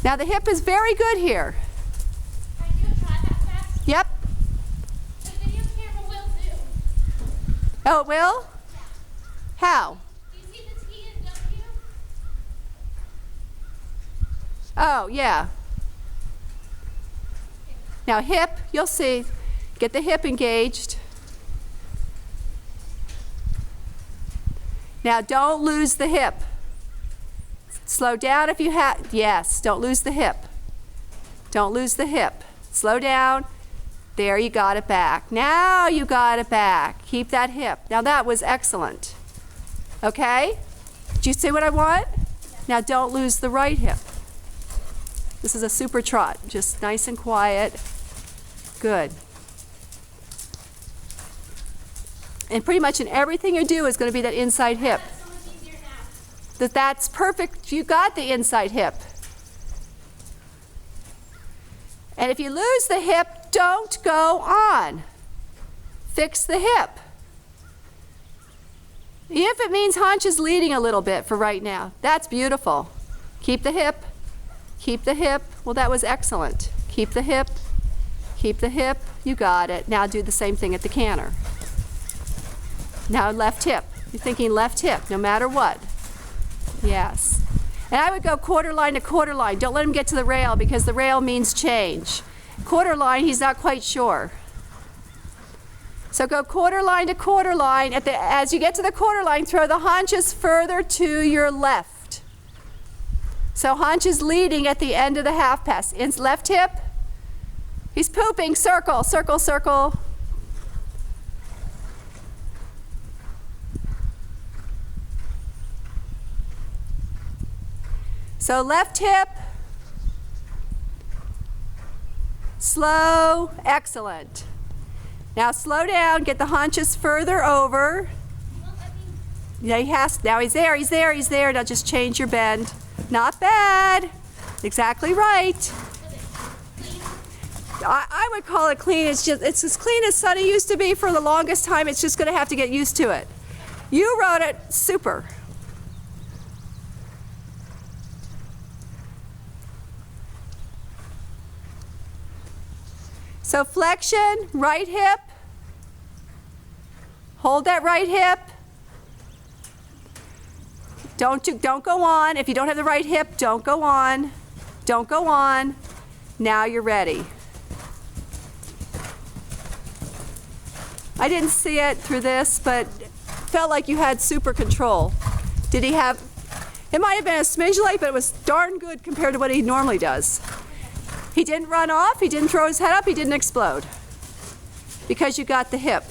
Now the hip is very good here. Can you try that fast? Yep. The video camera will zoom. Oh, it will? Yeah. How? Do you see the T and W? Oh, yeah. Now hip, you'll see. Get the hip engaged. Now don't lose the hip. Slow down if you have, yes, don't lose the hip. Don't lose the hip. Slow down. There, you got it back. Now you got it back. Keep that hip. Now that was excellent. Okay? Do you see what I want? Now don't lose the right hip. This is a super trot. Just nice and quiet. Good. And pretty much in everything you do is going to be that inside hip. That's so much easier now. That's perfect. You got the inside hip. And if you lose the hip, don't go on. Fix the hip. If it means Hunch is leading a little bit for right now, that's beautiful. Keep the hip. Keep the hip. Well, that was excellent. Keep the hip. Keep the hip. You got it. Now do the same thing at the canter. Now left hip. You're thinking left hip, no matter what. Yes. And I would go quarter line to quarter line. Don't let him get to the rail because the rail means change. Quarter line, he's not quite sure. So go quarter line to quarter line. As you get to the quarter line, throw the haunches further to your left. So Hunch is leading at the end of the half pass. In left hip. He's pooping. Circle, circle, circle. So left hip, slow, excellent. Now slow down, get the haunches further over. Yeah, he has, now he's there, he's there, he's there. Now just change your bend. Not bad, exactly right. I would call it clean. It's as clean as Sonny used to be for the longest time. It's just gonna have to get used to it. You wrote it super. So flexion, right hip. Hold that right hip. Don't go on. If you don't have the right hip, don't go on. Don't go on. Now you're ready. I didn't see it through this, but felt like you had super control. Did he have, it might have been a smidge late, but it was darn good compared to what he normally does. He didn't run off, he didn't throw his head up, he didn't explode. Because you got the hip.